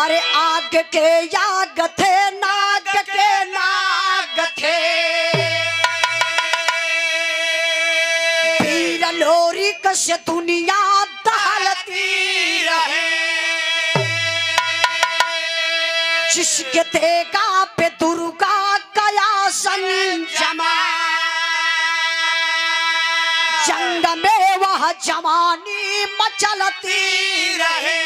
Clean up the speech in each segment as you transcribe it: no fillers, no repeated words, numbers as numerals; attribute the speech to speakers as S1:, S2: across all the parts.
S1: अरे आग के याग थे नाग के नाग थे वीर लोरी कश दुनिया दहलती रहे जिसके देगा पे दुर्गा गया संजमा जंग में वह जवानी मचलती रहे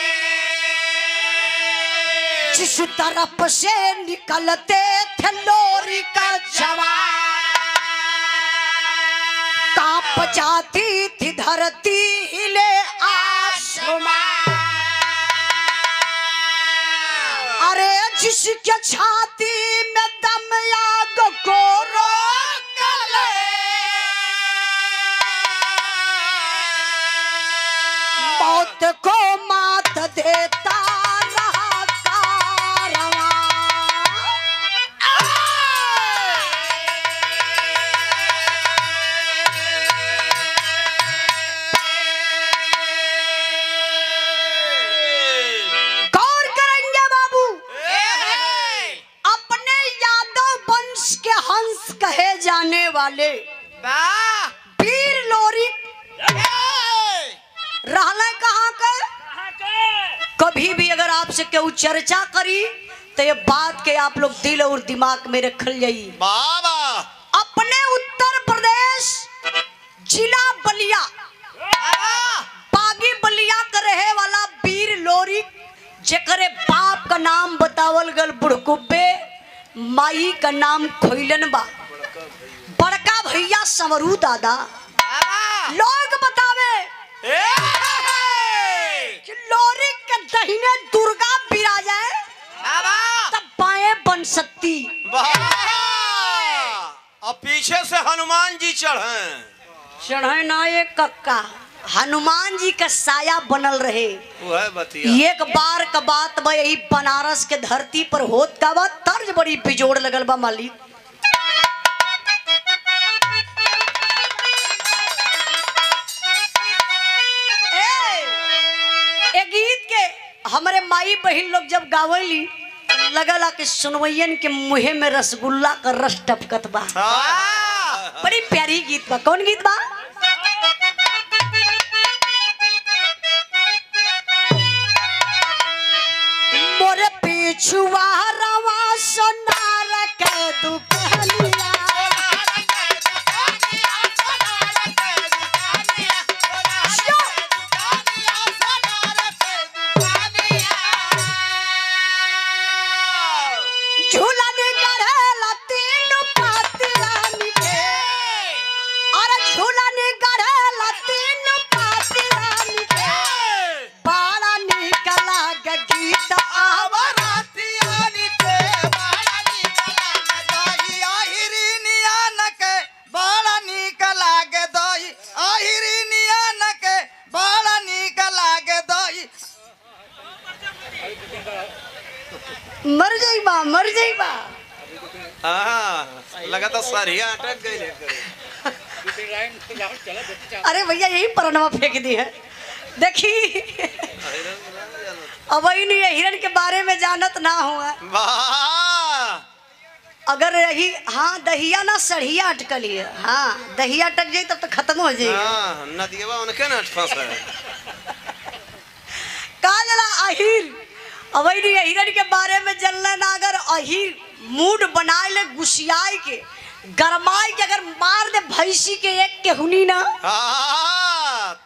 S1: जिस तरफ से निकलते थे लोरी का जवान कांप जाती थी धरती हिले आसमां अरे जिसके छाती में दम आग को रोक ले मौत को मात देता कहे जाने वाले वीर लोरी रहला कहाँ के कभी भी अगर आपसे केहू चर्चा करी तो ये बात के आप लोग दिल और दिमाग में रखल जाइए। अपने उत्तर प्रदेश जिला बलिया बागी बलिया का रहे वाला वीर लोरी जेकरे बाप का नाम बतावल गल बुढ़कुब्बे माई का नाम खोइलन बा बड़का भैया समरू दादा लोग बतावे कि लोरी के दहिने दुर्गा विराजे तब बाएं बन सकती
S2: और पीछे से हनुमान जी चढ़े
S1: ना एक कक्का हनुमान जी का साया बनल रहे। एक बार का बात बा यही बनारस के धरती पर होत का बा तर्ज बड़ी बिजोड़ लगल बा मालिक। ए गीत के हमारे माई बहन लोग जब गावली लगला कि सुनवैयन के मुहे में रसगुल्ला का रस टपकत बा। बड़ी प्यारी गीत बा। कौन गीत बा? मोरे पिछुआ रवा सोनार के दुपहलिया झूलने गढ़ेला तीन पाती रानी के अरे झूलने गढ़ेला तीन पाती रानी के बड़ा निकला गीत मर जाइबा
S2: लगा तो सरिया अटक गई।
S1: अरे भैया यही परनवा फेंक दी है। देखी अब नहीं हिरन के बारे में जानत ना हुआ अगर यही हाँ दहिया ना सड़िया अटकली है। हाँ दहिया अटक जाए तब तो खत्म हो जाएगी।
S2: नदिया उनके ना फंसा
S1: का जला अहिर अब हिरन के बारे में जानना ना अगर अहिर मूड बनाए ले गुस्सियाई के गरमाई के अगर मार दे भैंसी के एक के हुनी ना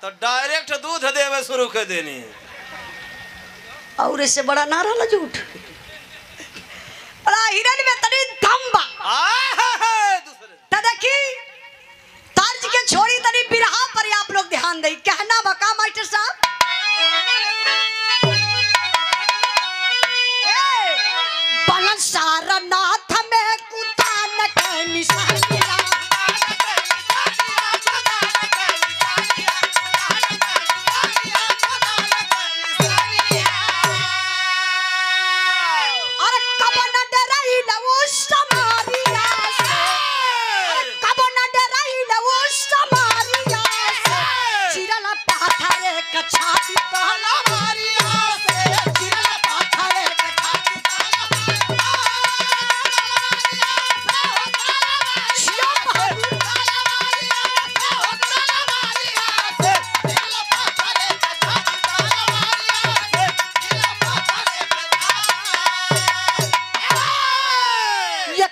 S2: तो डायरेक्ट दूध देवे शुरू कर देनी
S1: और इससे बड़ा ना रहा झूठ। बड़ा हिरन में तनी दम बा त देखी तर्ज के छोड़ी तनी बिरहा पर आप लोग ध्यान दे। कहना बका मास्टर साहब सारनाथ में कुतान के निशानिया अरे कब न डराई लवो समारिया से कब न डराई लवो समारिया से चिरला पाथरे कछा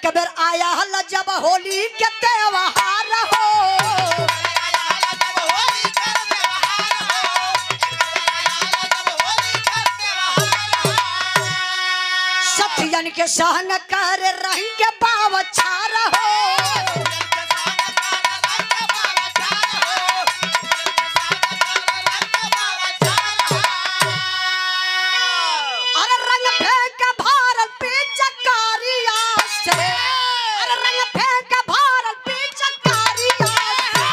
S1: एक बेर आया हल जब होली के त्योहार हो, सखियन के संग कर रंग के बाव छार हो, अरे रंग फेंक भारत पिचकारिया से, अरे रंग फेंक भारत पिचकारिया से,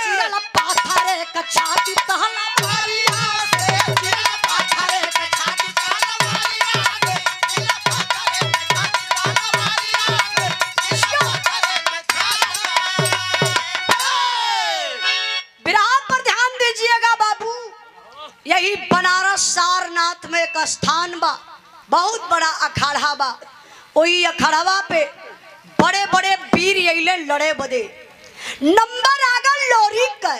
S1: चिरल पाथरे का छाती तहला मारिया से, चिरल पाथरे का छाती तहला मारिया से, चिरल पाथरे का छाती तहला मारिया से। विराह पर ध्यान दीजिएगा बाबू, यही बनारस सारनाथ में एक स्थान बा, बहुत बड़ा अखाड़ा बा। वही अखाड़वा पे बड़े बड़े वीर अइले लड़े बदे। नंबर आगल लोरिक का,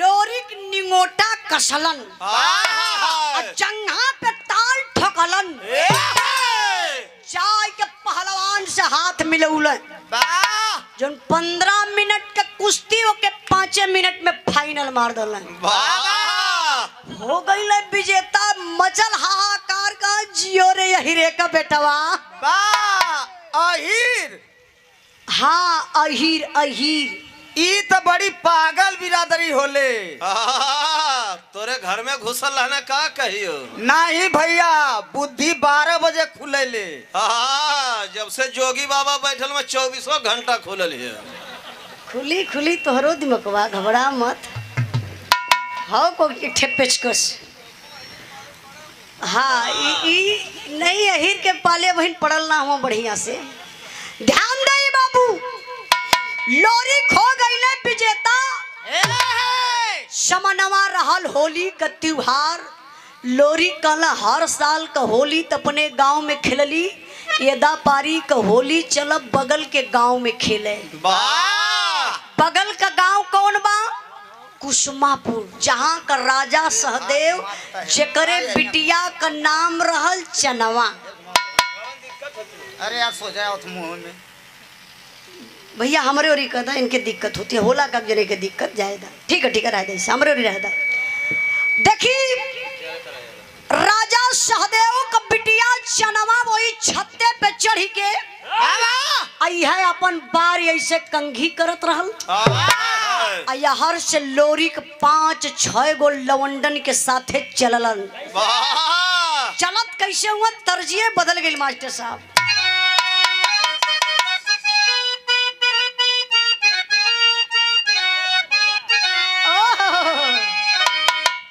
S1: लोरिक निंगोटा कसलन, जंघा पे ताल ठोकलन, जाय के पहलवान से हाथ मिलौलन, जो 15 मिनट के कुश्ती के 5 मिनट में फाइनल मार दलन। हो गई विजेता, मचल हाहाकार का जियो रे अहिरे का बेटवा।
S2: अहीर,
S1: हाँ अहीर अहीर,
S3: ई तो बड़ी पागल बिरादरी होले।
S2: तोरे घर में घुसल रहने का कहियो?
S3: नहीं भैया, बुद्धि 12 बजे खुलेले।
S2: जब से जोगी बाबा बैठल में 24 घंटा खुलल है।
S1: खुली खुली तोहरो दिमकवा, घबरा मत। हाँ को ठे पेचकस। हाँ ई नहीं अहीर के पाले बहन पड़ल ना हो बढ़िया से। ध्यान दे बाबू, लोरी खो गईले विजेता। समनवा रहल होली का त्योहार। लोरी कल हर साल का होली तो अपने गांव में खेलली, यदा पारी का होली चलब बगल के गांव में खेले। बगल का गांव कौन बा? कुसुमापुर, जहाँ का राजा सहदेव जेकरे बिटिया का नाम रहल चनवा।
S3: अरे यार सो जाओ मुंह में
S1: भैया हमरे ओरी कहता, इनके दिक्कत होती है, होला कब जने के दिक्कत जाएगा। ठीक है रह दे, हमरे ओरी रहता। देखी राजा सहदेव का बिटिया चनवा वही छत्ते पे चढ़ी के आई है, अपन बार ऐसे कंघी करत रहल। हर से लोरी के 5-6 गो लवंडन के साथे चललन। चलत कैसे हुआ, तर्जिए बदल गई मास्टर साहब।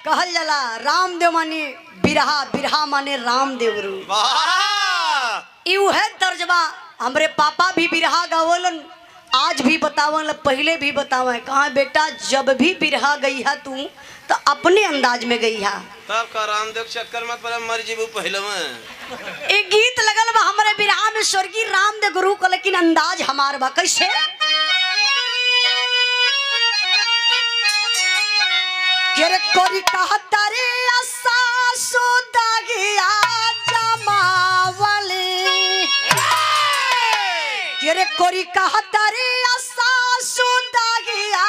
S1: कहल जाला रामदेव माने बिरहा, बिरहा माने रामदेव रू। यू है तर्जबा। हमरे पापा भी बिरहा गावलन, आज भी बतावन, पहले भी बतावे। कहा बेटा जब भी बिरहा गई है तू तो अपने अंदाज में गई है।
S2: तब का रामदेव चक्कर मत पड़े, मर जीबू पहले में।
S1: एक गीत लगल बा हमरे बिरहा में, स्वर्गीय रामदेव गुरु का, लेकिन अंदाज हमार बा कैसे। केरे कोरी कहता रे सासु दागिया जमावली, केरे कोरी कहता रे सासु दागिया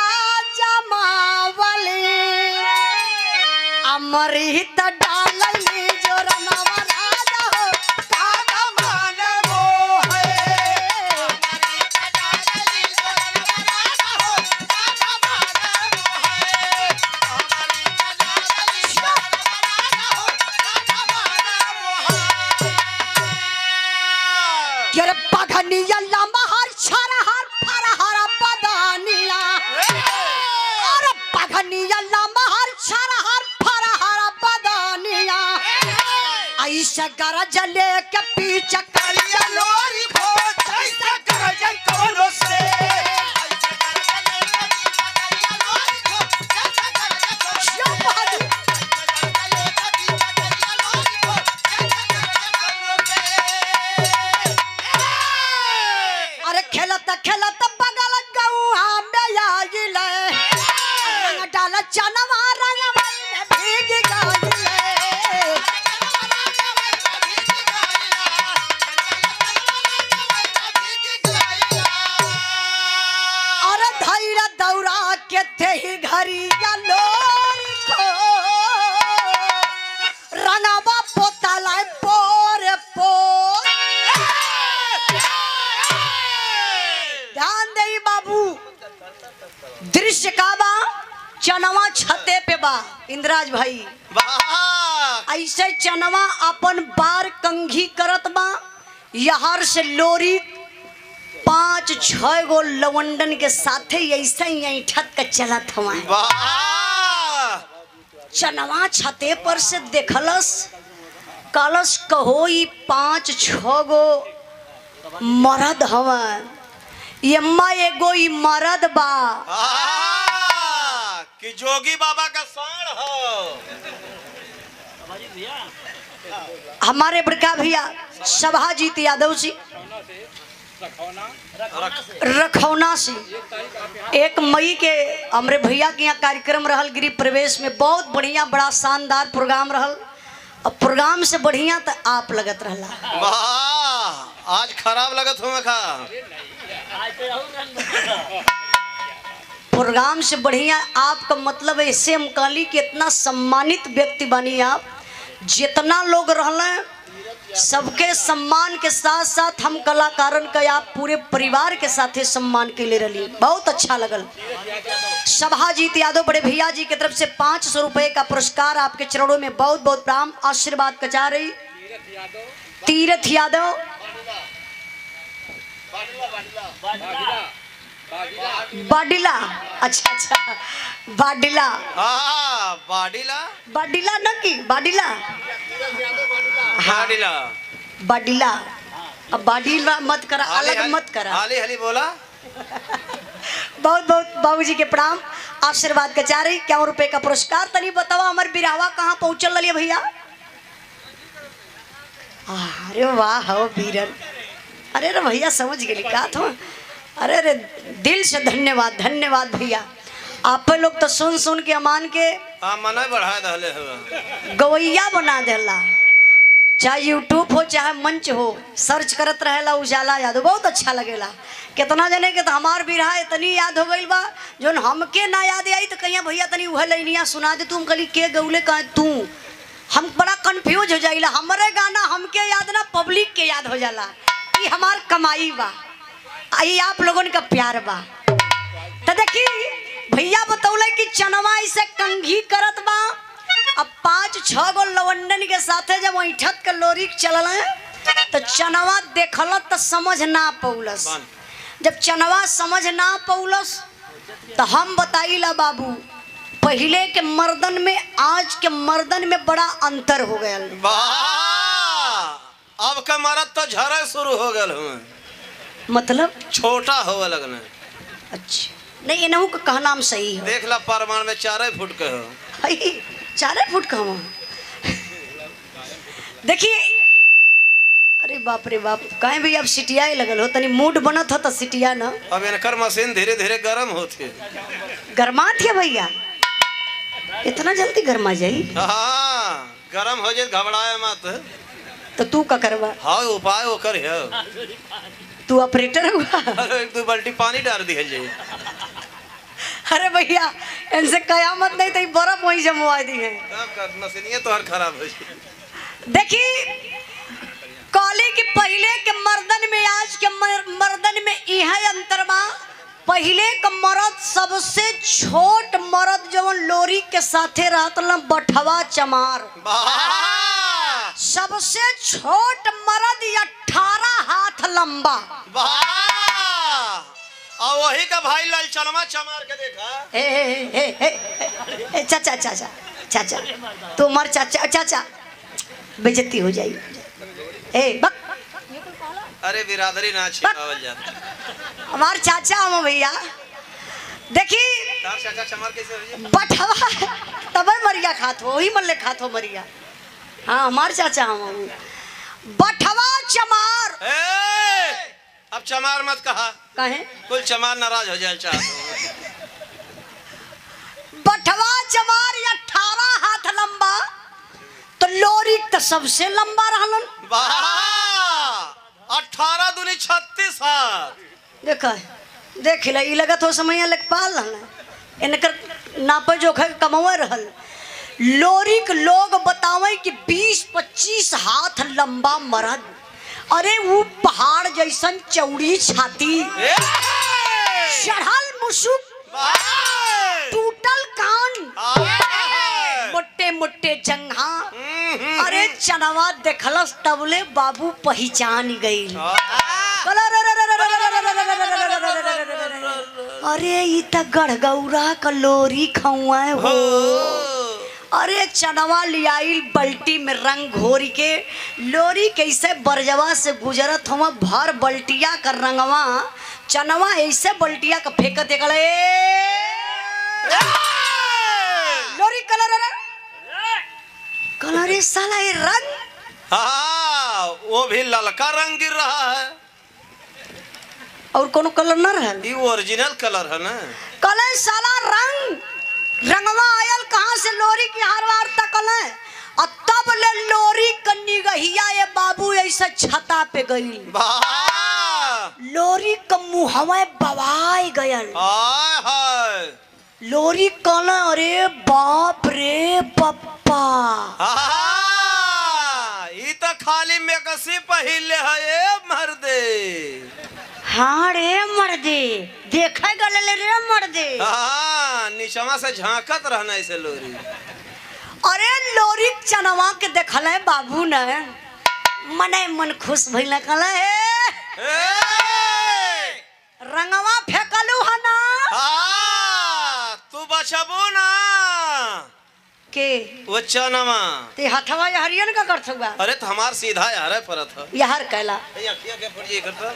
S1: जमावली, अमृत डालली जोरनवा राजा हो कागा मानवो है। केरे पगनिया लमहर छरहर फरहर बदानिया, और पगनिया लमहर छरहर फरहर बदानिया, ऐसा गरज लेके पीछे करिया लोरी भोज, ऐसा गरज कोनो से। अरे खेलत खेलत बगल गौआ में आइले, रंग डाल चनवा रंग में भीग गइले। दृश्य का बा चनवा छते पे बा इंद्राज भाई
S2: वाह
S1: ऐसे चनवा अपन बार कंघी करत बा यहार से लोरी 5-6 गो लवंडन के साथे ऐसे ही ऐठत के चलत हुआ
S2: वाह
S1: चनवा छते पर से देखलस कलश कहो 5-6 गो मरद हवा यम्मा एगो ई मरद बा
S2: कि जोगी बाबा का साण हो।
S1: हमारे बड़का भैया सभाजीत यादव जी रखौना से 1 मई के हमरे भैया के यहाँ कार्यक्रम रहल गृह प्रवेश में बहुत बढ़िया बड़ा शानदार प्रोग्राम रहल और प्रोग्राम से बढ़िया तो आप लगत रहला
S2: वाह आज खराब लगत हूँ खा
S1: प्रोग्राम से बढ़िया आपका मतलब ऐसे हम कहली कि इतना सम्मानित व्यक्ति बनी आप जितना लोग रहले सबके सम्मान के साथ साथ हम कलाकारन का आप पूरे परिवार के साथे सम्मान के ले रही बहुत अच्छा लगल। सभाजीत यादव बड़े भैया जी की तरफ से 500 रुपए का पुरस्कार आपके चरणों में बहुत बहुत प्रणाम आशीर्वाद कचा रही। तीरथ यादव बाडिला अच्छा अच्छा बाडिला
S2: बाडिला
S1: बाडिला न की बाडिला
S2: बाडिला
S1: बाडिला अब बाडिला मत करा अलग मत करा
S2: हाली हाली बोला
S1: बहुत बहुत बाबूजी के प्रणाम आशीर्वाद के चाह रही 51 रुपए का पुरस्कार तनी बतावा हमारे बिरावा कहाँ पहुंचल रही भैया। अरे वाह हो बीरन अरे रे भैया समझ गई का था अरे रे दिल से धन्यवाद धन्यवाद भैया आप लोग तो सुन सुन के अमान के
S2: मन बढ़ा दहले
S1: गवैया बना देला चाहे यूट्यूब हो चाहे मंच हो सर्च करत रहेला उजाला यादव बहुत अच्छा लगेला कितना जने के तो हमार बिरहा इतनी याद हो गई बा जो हमके ना याद आई तो कहिया भैया तनी वह लाइनिया सुना दे तुम कली के गौले का तू हम बड़ा कंफ्यूज हो जाइला हमारे गाना हमके याद ना पब्लिक के याद हो जाला ये हमार कमाई बा आई आप लोगों का प्यार बा तो देखी भैया बतौले कि चनवा इसे कंघी करत बा अब 5-6 गो लवंडन के साथे जब ऐठत के लोरी चलल तो चनवा देखल तो समझ ना पौलस जब चनवा समझ ना पौलस तो हम बताइला बाबू पहले के मर्दन में आज के मर्दन में बड़ा अंतर हो गया।
S2: अब का मर्द तो झरे शुरू हो गल
S1: मतलब
S2: छोटा हो लगना।
S1: अच्छा नहीं इनहू का कहना हम सही है
S2: देख ला परमाण में 4 फुट के हो
S1: 4 फुट का देखिए अरे बाप रे बाप कहीं भी अब सिटिया लगल हो तनी मूड बनत हो तो सिटिया ना
S2: अब इनकर मशीन धीरे धीरे गर्म होती
S1: गरमा थे भैया इतना जल्दी गरमा जाई
S2: हाँ गर्म हो जाए घबराए मत
S1: तो तू का करवा
S2: हाँ उपाय वो कर
S1: तू ऑपरेटर हुआ
S2: अरे 2 बाल्टी पानी डाल दी है
S1: अरे भैया इनसे कयामत नहीं तो बर्फ वही जमवा दी है
S2: मशीनिया तो हर खराब है।
S1: देखी कॉली के पहले के मर्दन में आज के मर्दन में यह अंतर बा पहले का मर्द सबसे छोट मर्द जो लोरी के साथे रहत बठवा चमार सबसे छोट मर्द 18 हाथ लंबा
S2: और वही का भाई ललचनमा चमार के देखा
S1: चाचा चाचा चाचा तुम्हार चाचा चाचा बेइज्जती हो जाएगी
S2: अरे बिरादरी ना छिपावल जाता
S1: हमार चाचा हम भैया देखी
S2: तार चाचा चमार कैसे हो
S1: बठवा तब मरिया खात हो वही मल्ले खात हो मरिया हाँ हमार चाचा हम बठवा चमार
S2: अब चमार मत कहा
S1: कहे
S2: कुल चमार नाराज हो जाए चाह
S1: बठवा चमार 18 हाथ लंबा तो लोरी तो सबसे लंबा रहलन
S2: 18 दूनी 36 हाथ
S1: देखा देख ले ई लगत हो समय लग पाल रहना इनकर नापे जोखे कमवा रहल लोरी के लोग बतावे कि 20-25 हाथ लंबा मर्द अरे वो पहाड़ जैसन चौड़ी छाती चढ़ल मुसुक फूटल कान मोटे मोटे जंघा अरे चनवा देखलस तबले बाबू पहचान गई अरे ई त गढ़गौरा क लोरी खौआ हो अरे चनवा लियाइल बल्टी में रंग घोर के लोरी कैसे बरजवा से गुजरत हुआ भर बल्टिया का रंगवा चनवा ऐसे बल्टिया का फेंक दे लोरी कलर कलर साला ये रंग
S2: हाँ वो भी ललका रंग गिर रहा है
S1: और कोनो कलर न रहल
S2: ये ओरिजिनल कलर है ना
S1: कलर साला रंग रंगवा आयल कहाँ से लोरी की हारवार तकल है और तब ले लोरी कन्नी गहिया ये बाबू ऐसे छता पे गई लोरी क मुहवा बवाई गयल
S2: हाय हाय
S1: लोरी कल अरे बाप रे पप्पा
S2: ये तो खाली मेकसी पहले है ये मर्दे
S1: हाँ रे मर्दे देखे गले रे मर्दे
S2: हाँ निचवा से झांकत रहना ऐसे लोरी
S1: अरे लोरी चनवा के देखल है बाबू ने मने मन खुश भइल कल रंगवा फेंकलू है ना
S2: तू बचबू ना
S1: के
S2: वो चनवा
S1: ते हथवा हरियन का करत हुआ
S2: अरे तो हमार सीधा यार है परत है
S1: यार कहला
S2: अखिया के फड़िए करता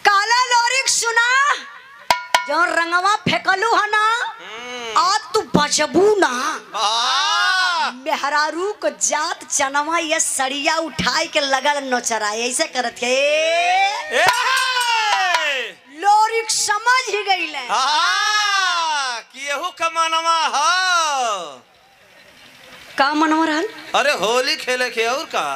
S1: काला लोरिक सुना जो रंगवा फेंकलू है ना आज तू बचबू ना मेहरारू को जात चनवा ये सड़िया उठाए के लगल नोचरा ऐसे करत है लोरिक समझ ही गई ले
S2: कि यहू का मनवा है
S1: का मनवा रहल
S2: अरे होली खेले के और का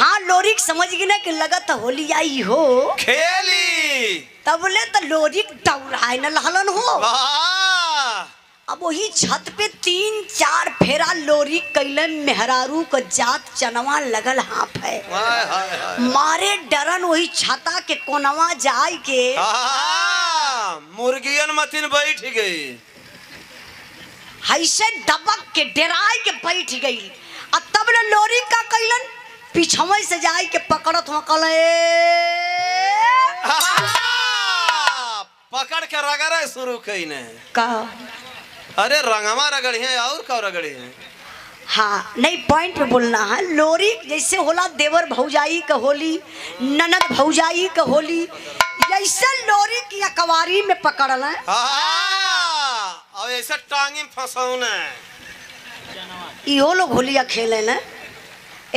S1: हाँ लोरिक समझ गई ना कि लगत होली आई हो
S2: खेली
S1: तब बोले तो लोरिक दौड़ाए न लहलन हो अब वही छत पे 3-4 फेरा लोरी कैले मेहरारू को जात चनवा लगल हाफ है मारे डरन वही छता के कोनवा जाय के
S2: मुर्गियन मतीन बैठ गई
S1: ऐसे दबक के डराई के बैठ गई और तब ले लोरी का कैलन पीछवे से जाय के पकड़त हो कल
S2: पकड़ के रगड़े शुरू कईने
S1: का
S2: अरे रंगवा रगड़ी है और का रगड़ी है
S1: हाँ नहीं पॉइंट पे बोलना है लोरी जैसे होला देवर भौजाई का होली ननद भौजाई का होली ऐसे लोरी की अकवारी में पकड़ल है
S2: और ऐसे टांगी फंसौने
S1: इहो लोग होलिया खेले ना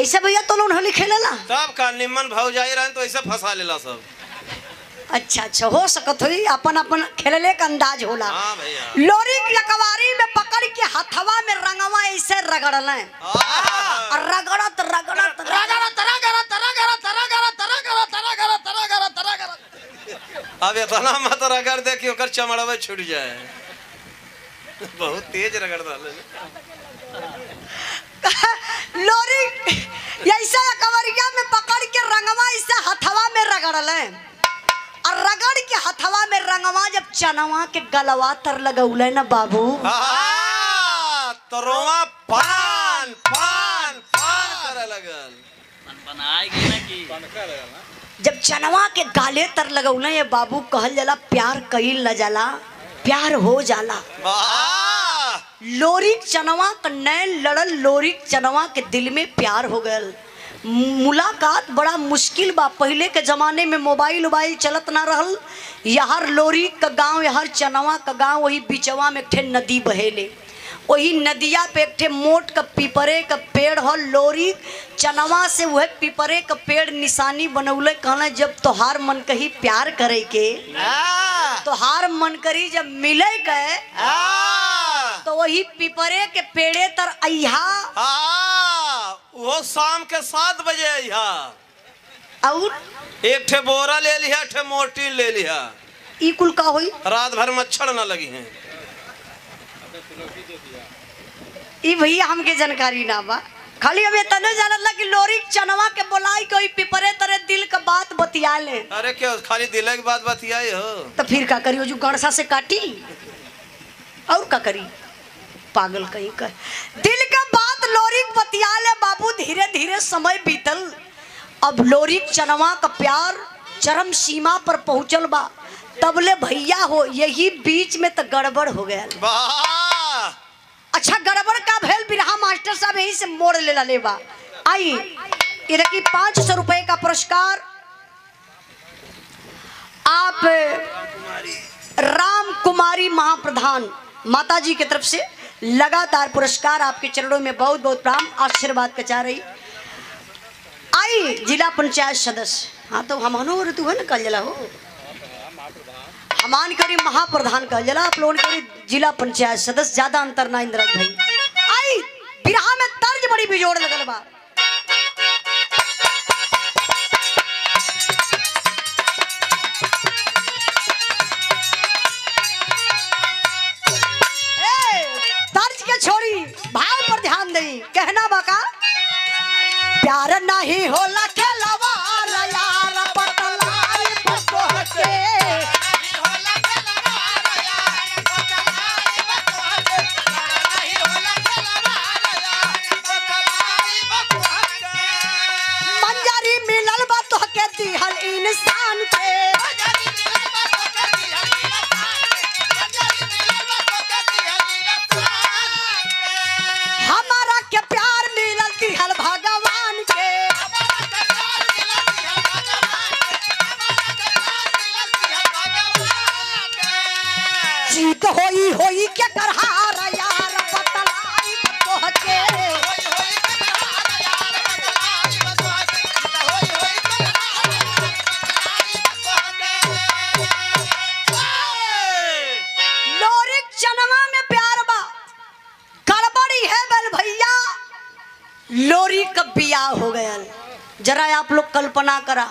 S1: ऐसे भैया तो लोग होली खेले ला
S2: तब का निम्मन भौजाई रहे तो ऐसे फंसा लेला सब
S1: अच्छा अच्छा हो सकत हुई अपन अपन खेलले का अंदाज होला
S2: हाँ भैया
S1: लोरी की अकवारी में पकड़ के हथवा में रंगवा ऐसे रगड़ल है और रगड़त रगड़त रगड़त रगड़त रगड़त रगड़त रगड़त रगड़त रगड़त
S2: अब इतना मत रगड़ दे कि ओकर चमड़वा छूट जाए बहुत तेज रगड़ डाले
S1: लोरी ऐसा अकवरिया में पकड़ के रंगवा ऐसे हथवा में रगड़ल है और रगड़ के हथवा में रंगवा जब चनवा के गलवा तर लगौले ना बाबू
S2: तो रोवा पान पान पान करे लगल
S1: जब चनवा के गाले तर लगौले ये बाबू कहल जाला प्यार कईल न जाला प्यार हो जाला लोरी चनवा का नैन लड़ल लोरी चनवा के दिल में प्यार हो गयल मुलाकात बड़ा मुश्किल बा पहले के जमाने में मोबाइल उबाइल चलत ना रहल यार लोरी का गांव यार चनवा का गांव वही बिचवा में एक ठे नदी बहेले वही नदिया पे एक ठे मोट का पीपरे का पेड़ हो लोरी चनवा से वह पीपरे का पेड़ निशानी बनौले कहना जब तोहार मन कही प्यार करे के तोहार मन करी जब मिले के तो वही पीपरे के पेड़े तर अहा
S2: वो शाम के 7 बजे अहा
S1: और
S2: एक ठे बोरा ले लिया ठे मोटी ले लिया
S1: ई कुल का होई
S2: रात भर मच्छर न लगी हैं
S1: ई भैया हमके जानकारी ना बा खाली अब तने जानला कि लोरी चनवा के बोलाई कोई पिपरे तरह दिल का बात बतिया ले
S2: अरे क्या खाली दिल की बात बतियाई हो
S1: तो फिर का करियो जो गड़सा से काटी और का करी पागल कहीं कर। दिल का बात लोरिक बतियाले बाबू, धीरे धीरे समय बीतल। अब लोरिक चनवा का प्यार चरम सीमा पर पहुंचल बा। तबले भैया हो यही बीच में तो गड़बड़ हो गया।
S2: वाह
S1: अच्छा गड़बड़ का भेल बिरहा मास्टर साहब यही से मोड़ ले ले बा। आई ये देखिए 500 रुपए का पुरस्कार आप राम कुमारी महाप्रधान माता जी की तरफ से लगातार पुरस्कार आपके चरणों में बहुत बहुत प्रणाम आशीर्वाद का चाह रही। आई जिला पंचायत सदस्य, हाँ तो हमानो ऋतु है ना कल जला हो हमान करी महाप्रधान कल जला, आप लोगों करी जिला पंचायत सदस्य, ज्यादा अंतर ना इंदिरा भाई। आई बिरहा में तर्ज बड़ी बिजोड़ लगल बा। छोड़ी भाव पर ध्यान दई, कहना बाका प्यार नहीं होला खेलवा यार बतलाई बतो के होला खेलवा यार बतलाई बतो के नहीं होला खेलवा यार बतलाई बतो के मंजरी मिलल बा तो के दिहल इंसान के होई होई क्या करहार यार बतलाई बतो के लोरिक चनवा में प्यार बा, गड़बड़ी है बल भैया। लोरिक का बियाह हो गया। जरा आप लोग कल्पना करा,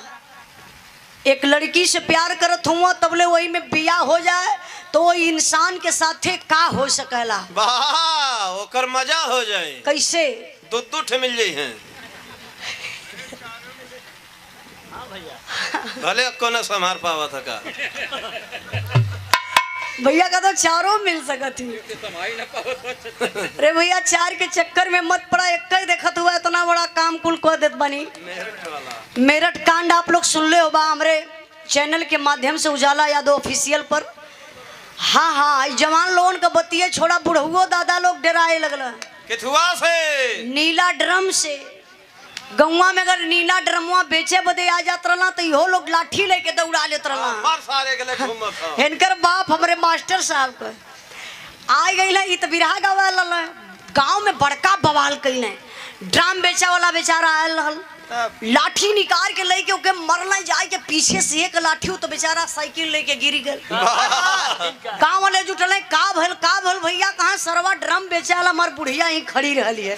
S1: एक लड़की से प्यार करत हुआ तबले वही में बियाह हो जाए तो वो इंसान के साथे का हो सकेला।
S2: वाह ओकर मजा हो जाए।
S1: कैसे
S2: दो ठे मिल जाई हैं भले को न संभार पावा था का
S1: भैया का तो चारों मिल सकत ही। अरे भैया चार के चक्कर में मत पड़ा, एक ही देखत हुआ इतना बड़ा काम कुल को देत बनी। मेरठ कांड आप लोग सुन ले हो बा हमरे चैनल के माध्यम से उजाला यादव ऑफिशियल पर। हाँ हाँ जवान लोगन का बतिये छोड़ा, बुढ़ुओ दादा लोग डराए लगला।
S2: किथुआ से
S1: नीला ड्रम से गौवा में अगर नीला ड्रमुआ बेचे बदे आ जात रहला तो इहो लोग लाठी लेके दौड़ा लेत रहला।
S2: मार सारे गले घूमत हो।
S1: इनकर बाप हमरे मास्टर साहब का आ गईला इत बिरहा गावल गांव में बड़का बवाल कइले। ड्राम बेचा वाला बेचारा आयल रहल, लाठी निकाल के लेके ओके मरना जाए के पीछे से एक लाठी तो बेचारा साइकिल लेके गिरी गल। गांव वाले जुटले का भल भैया कहां सरवा ड्रम बेचे वाला हमार बुढ़िया ही खड़ी रहली है।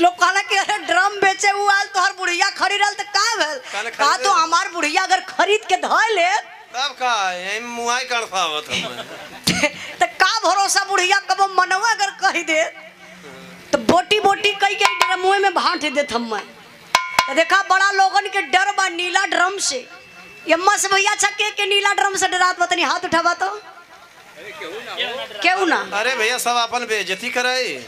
S1: लोग कहला कि अरे ड्रम बेचे हुआ तो हर बुढ़िया खड़ी रहल तो का भेल का तो हमार बुढ़िया अगर खरीद के धय ले
S2: तब का एम मुआई कड़फावत हम
S1: तो का भरोसा बुढ़िया कब मनवा अगर कह दे तो बोटी बोटी कई के ड्रमुए में भांट देत हम। तो देखा बड़ा लोगन के डर बा नीला ड्रम से। यम्मा से भैया छक्के के नीला ड्रम से डरात बतनी हाथ उठावा तो क्यों ना।
S2: अरे भैया सब अपन बेइज्जती कराई।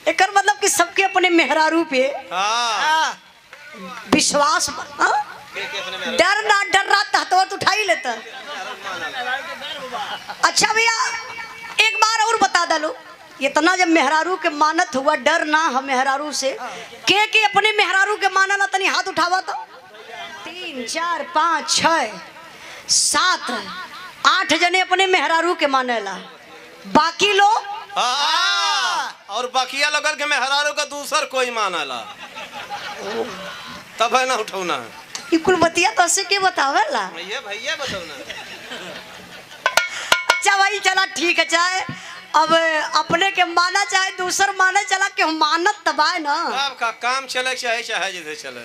S1: एकर मतलब कि सबके अपने मेहरारू पे विश्वास डर ना डर रहा तो उठा ही लेता। अच्छा भैया एक बार और बता डालो, इतना जब मेहरारू के मानत हुआ डर ना हम मेहरारू से के अपने मेहरारू के मानला तनी हाथ उठावा तो 3 4 5 6 7 8 जने अपने मेहरारू के मानेला, बाकी लोग
S2: और बाकिया लगल के मेहरारू का दूसर कोई मानला तब है ना उठौना।
S1: ई कुल बतिया तो से के बतावेला
S2: भैया भैया बताओ।
S1: अच्छा भाई चला ठीक है, चाहे अब अपने के माना चाहे दूसर माने चला के मानत तबाय ना
S2: अब का काम चले चाहे जैसे चले।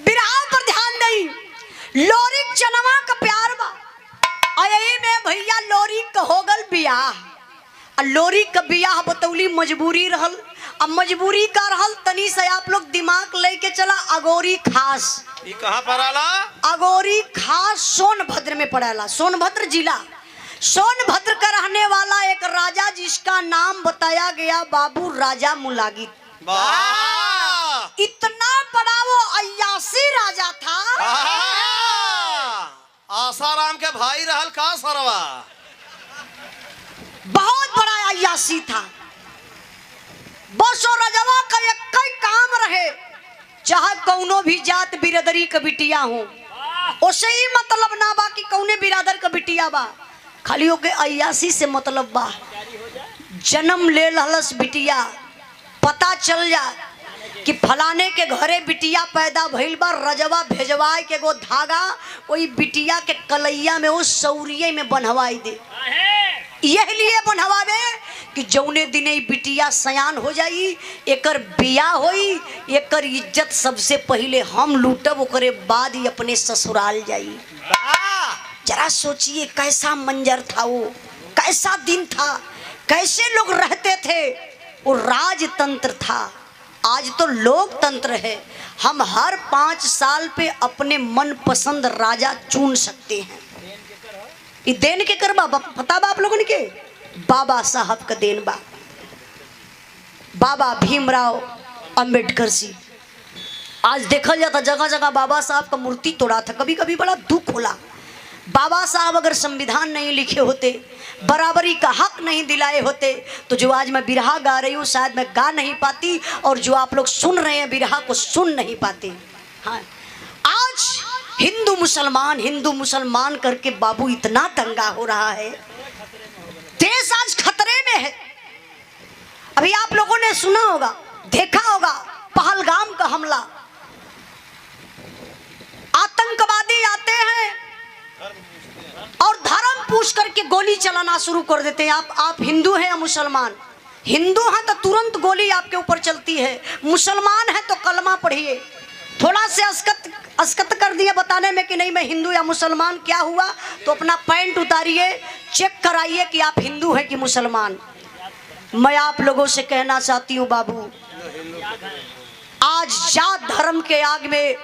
S1: बिरहा पर ध्यान नहीं, लोरिक चनवा का प्यार बा अयही में भैया लोरिक का होगल बियाह। लोरिक का बियाह बतौली मजबूरी रहल। अब मजबूरी का रहल तनी से आप लोग दिमाग लेके चला। अगोरी खास
S2: ये कहाँ पर आला?
S1: अगोरी खास सोनभद्र में पड़ेला, सोनभद्र जिला। सोनभद्र का रहने वाला एक राजा जिसका नाम बताया गया बाबू राजा मुलागित।
S2: वाह
S1: इतना बड़ा वो अय्यासी राजा था।
S2: आसाराम के भाई रहल का सरवा।
S1: बहुत बड़ा अय्यासी था। बस और रजवा का एक ही काम रहे, चाहे कौनो भी जात बिरादरी का बिटिया हो, उसे ही मतलब ना बा कि कौने बिरादर का बिटिया बा, खाली होके अय्यासी से मतलब बा। जन्म ले लहलस बिटिया, पता चल जा कि फलाने के घरे बिटिया पैदा भइल बा, रजवा भेजवाए के गो धागा वही बिटिया के कलैया में वो सौरिये में बंधवाई दे। यही लिए बनवावे कि जौने दिने बिटिया सयान हो जाई, एकर बियाह होई, एकर इज्जत सबसे पहले हम लूटब, ओकरे बाद ही अपने ससुराल जाई। जरा सोचिए कैसा मंजर था वो, कैसा दिन था, कैसे लोग रहते थे। वो राजतंत्र था। आज तो लोकतंत्र है। हम हर 5 साल पे अपने मन पसंद राजा चुन सकते हैं। ये देन के कर बाबा पता बा आप लोगों के? बाबा साहब का देन बा। बाबा भीमराव अंबेडकर जी। आज देखा जाता जगह जगह बाबा साहब का मूर्ति तोड़ा था। कभी कभी बड़ा दुख होला। बाबा साहब अगर संविधान नहीं लिखे होते, बराबरी का हक नहीं दिलाए होते, तो जो आज मैं बिरहा गा रही हूँ शायद मैं गा नहीं पाती, और जो आप लोग सुन रहे हैं बिरहा को सुन नहीं पाते। हाँ, आज हिंदू मुसलमान करके बाबू इतना दंगा हो रहा है। देश आज खतरे में है। अभी आप लोगों ने सुना होगा, देखा होगा, पहलगाम का हमला। आतंकवादी आते हैं और धर्म पूछ करके गोली चलाना शुरू कर देते हैं। आप हिंदू हैं या मुसलमान? हिंदू हैं तो तुरंत गोली आपके ऊपर चलती है, मुसलमान है तो कलमा पढ़िए। थोड़ा से अस्कत कर दिए बताने में कि नहीं मैं हिंदू या मुसलमान, क्या हुआ तो अपना पैंट उतारिए, चेक कराइए कि आप हिंदू हैं कि मुसलमान। मैं आप लोगों से कहना चाहती हूँ बाबू, आज जात धर्म के आग में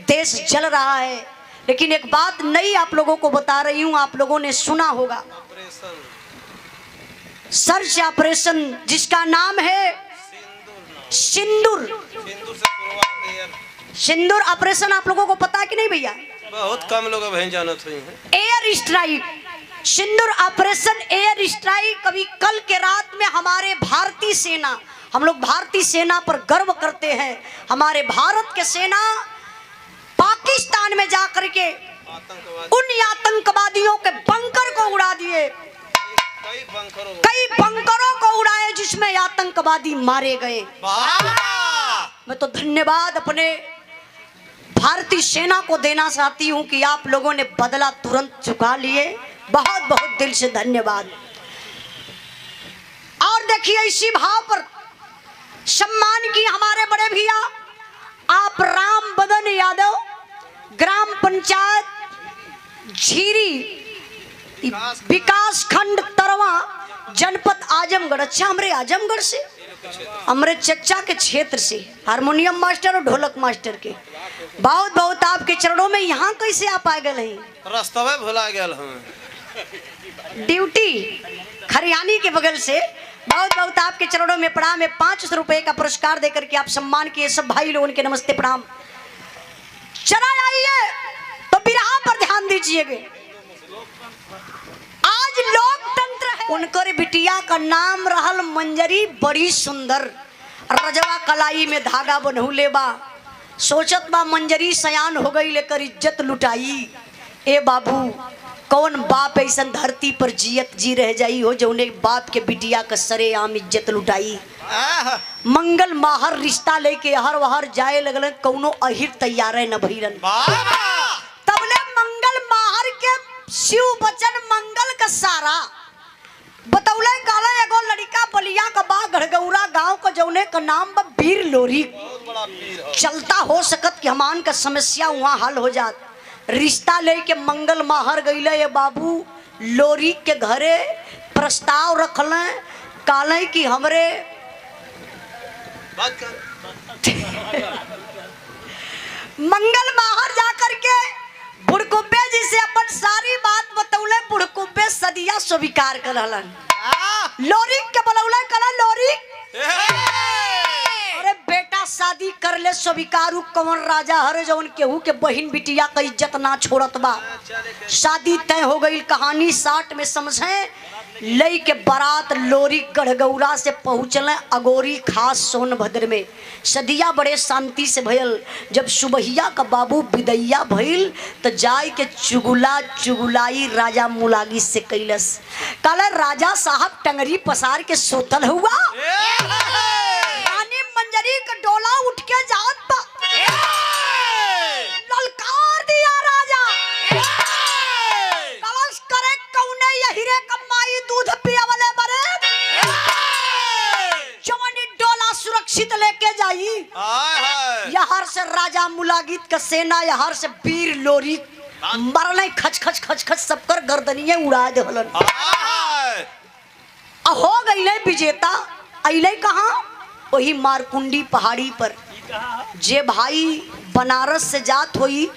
S1: देश जल रहा है। लेकिन एक बात नई आप लोगों को बता रही हूँ, आप लोगों ने सुना होगा सर्च ऑपरेशन जिसका नाम है सिंदूर। सिंदूर ऑपरेशन आप लोगों को पता है कि नहीं भैया?
S2: बहुत कम लोग अब जानत हुई हैं।
S1: एयर स्ट्राइक, सिंदूर ऑपरेशन एयर स्ट्राइक। कभी कल के रात में हमारे भारतीय सेना, हम लोग भारतीय सेना पर गर्व करते हैं। हमारे भारत के सेना पाकिस्तान में जाकर के उन आतंकवादियों के बंकर को उड़ा दिए। कई बंकरों को उड़ाए जिसमें आतंकवादी मारे गए। मैं तो धन्यवाद अपने भारतीय सेना को देना चाहती हूं कि आप लोगों ने बदला तुरंत चुका लिए। बहुत बहुत दिल से धन्यवाद। और देखिए इसी भाव पर सम्मान की हमारे बड़े भैया आप राम बदन यादव, ग्राम पंचायत झीरी, विकास खंड तरवा, जनपद आजमगढ़। अच्छा, हमारे आजमगढ़ से, हमारे चच्चा के क्षेत्र से, हारमोनियम मास्टर और ढोलक मास्टर के। बहुत बहुत आपके चरणों में। यहाँ कैसे आप आ गए हैं?
S2: रास्ता भुला गया हूँ,
S1: ड्यूटी खरियानी के बगल से। बहुत बहुत आपके चरणों में प्रणाम। में 500 रुपए का पुरस्कार देकर के आप सम्मान किए। सब भाई लोगों के नमस्ते प्रणाम। चला आइए तो बिरहा पर ध्यान दीजिएगा। आज लोकतंत्र है। उनकर बिटिया का नाम रहल मंजरी, बड़ी सुंदर। रजवा कलाई में धागा बनहुले बा। सोचत बा मंजरी सयान हो गई, लेकर इज्जत लुटाई। ए बाबू, कौन बाप ऐसा धरती पर जियत जी रह जाई हो जो उन्हें बाप के बिटिया का सरेआम इज्जत लुटाई। मंगल माहर रिश्ता लेके हर वहर जाए लगल, कौनो अहिर तैयार है न भइरन। तबले मंगल माहर के शिव बचन मंगल का सारा बतौले काला एगो लड़का बलिया का बा गढ़गौरा गांव का जौने का नाम बा वीर लोरी। चलता हो सकत कि हमान का समस्या वहाँ हल हो जात। रिश्ता लेके मंगल माहर गईले ये बाबू लोरी के घरे प्रस्ताव रखल काले कि हमरे मंगल माहर जाकर के बुड़कुब्बे जी से अपन सारी बात बतौले बुढ़कुब्बे सदिया स्वीकार कर रहलन। लोरिक के बलौले कला लोरिक अरे बेटा शादी कर ले स्वीकारू कौन राजा हरे जवन केहू के बहिन बिटिया का इज्जत ना छोड़त बा। शादी तय हो गई। कहानी 60 में समझे। लई के बारात लोरी गढ़गौरा से पहुँचल अगोरी खास सोनभद्र में। सदिया बड़े शांति से भयल। जब सुबहिया का बाबू विदैया भइल तो जाय के चुगुला चुगुलाई राजा मुलागी से कैलस। कल राजा साहब टंगरी पसार के सोतल हुआ। रानी मंजरी का डोला उठ के जात बा। ललकार दिया राजा कलश करे कौने यहिरे कमाई दूध पियावले बरे जवानी डोला सुरक्षित लेके जाई। यहार से राजा मुलागित का सेना यहार से वीर लोरी मरले खच खच खच खच सबकर गर्दनिये उड़ा देहलन। हो गईले विजेता। अइले कहाँ? वही मारकुंडी पहाड़ी पर। जे भाई बनारस से जात होई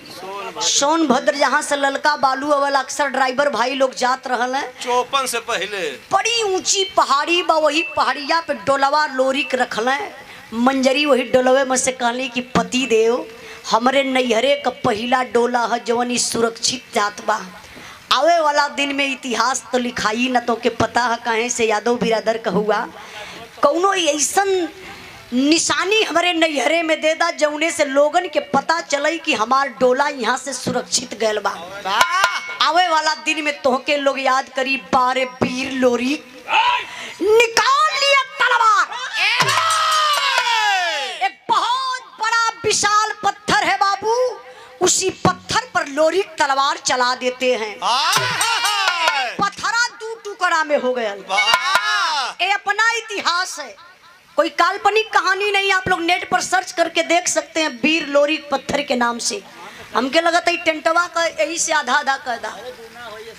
S1: सोनभद्र जहाँ से ललका बालू अवल अक्सर ड्राइवर भाई लोग जात रहल हैं।
S2: 54 से पहले
S1: बड़ी ऊंची पहाड़ी बा। वही पहाड़िया पे डोलवा लोरी के रखल है। मंजरी वही डोलवे में से कहली कि पति देव हमरे नैहरे का पहला डोला है जवन सुरक्षित जात बा। आवे वाला दिन में इतिहास तो लिखाई न तो के पता है कहीं से यादव बिरादर का हुआ। कौनो ऐसन निशानी हमारे नैहरे में दे दा जौने से लोगन के पता चले कि हमार डोला यहाँ से सुरक्षित गयल बा। आवे वाला दिन में तोहके लोग याद करी बारे वीर लोरी निकाल लिए तलवार। एक बहुत बड़ा विशाल पत्थर है बाबू। उसी पत्थर पर लोरी तलवार चला देते हैं। पत्थरा 2 टुकड़ा में हो गया। ये अपना इतिहास है। कोई काल्पनिक कहानी नहीं। आप लोग नेट पर सर्च करके देख सकते हैं वीर लोरी पत्थर के नाम से। हमके लगा था टेंटवा का यही से आधा आधा कर दा।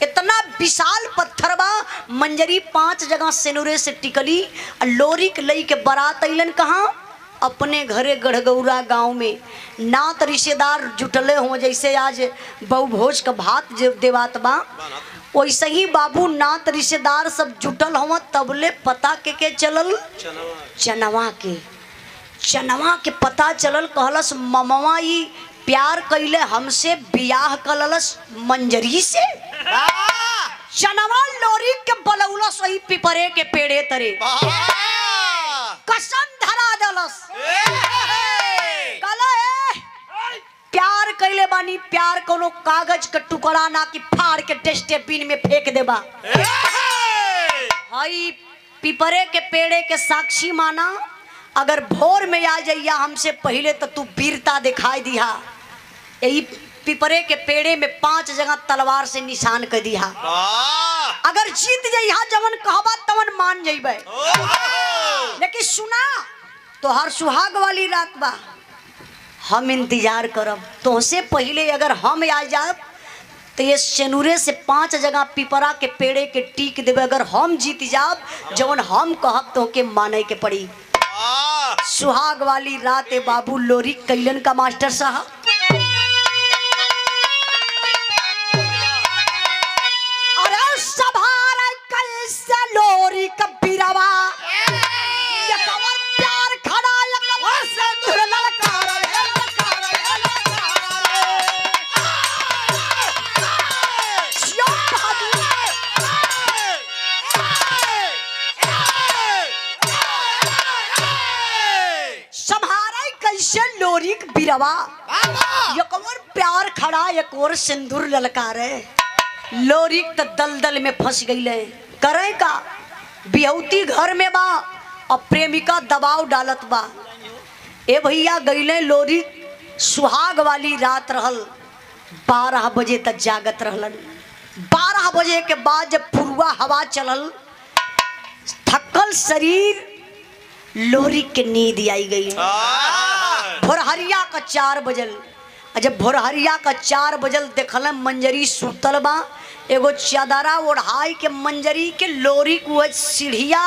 S1: इतना विशाल पत्थर बा। मंजरी 5 जगह सेनुरे से टिकली। लोरी के लई के बारात अइलन कहाँ? अपने घरे गढ़गौरा गांव में। नात रिश्तेदार जुटले हो जैसे आज बहु भोज का भात देवात बा वैसे ही बाबू नात रिश्तेदार सब जुटल हुआ। तबले पता के चलल चनवा के पता चलल। कहलस ममवा ई प्यार कैले हमसे बियाह कललस मंजरी से। चनवा लोरी के बलौलस वही पिपरे के पेड़े तरे कसम धरा दलस। प्यार कैले बानी प्यार कोनो कागज का टुकड़ा ना कि फाड़ के डस्टबिन में फेंक देबा। हई पिपरे के पेड़े के साक्षी माना। अगर भोर में आ जाइया हमसे पहले तो तू वीरता दिखाई दिया। यही पिपरे के पेड़े में 5 जगह तलवार से निशान कर दिया। अगर जीत जाइया जवन कहबा तवन मान जाइबे। लेकिन सुना तो हर सुहाग वाली रात बा। हम इंतजार करब तुमसे पहले। अगर हम आ जाए तो ये सेनुरे से 5 जगह पिपरा के पेड़े के टीक देवे। अगर हम जीत जाब जवन हम कहब तो के माने के पड़ी। सुहाग वाली रात ए बाबू लोरी कैलन का मास्टर साहब। अरे सभार कैसे लोरी का बिरवा प्यार खड़ा लोरी बिरवा। एक और प्यार खड़ा एक और सिंदूर ललकारे। लोरी तो दलदल में फंस गई। करे का बिहौती घर में बा और प्रेमिका दबाव डालत बा। ए भैया गईले लोरी सुहाग वाली रात रहल। 12 बजे तक जागत रहलन। 12 बजे के बाद जब पुरवा हवा चलल थकल शरीर लोरी के नींद आई गई। भोरहरिया का 4 बजल। जब भोरहरिया का 4 बजल देखल मंजरी सुतल बा, एगो चादरा ओढ़ाई के मंजरी के लोरी को सीढ़िया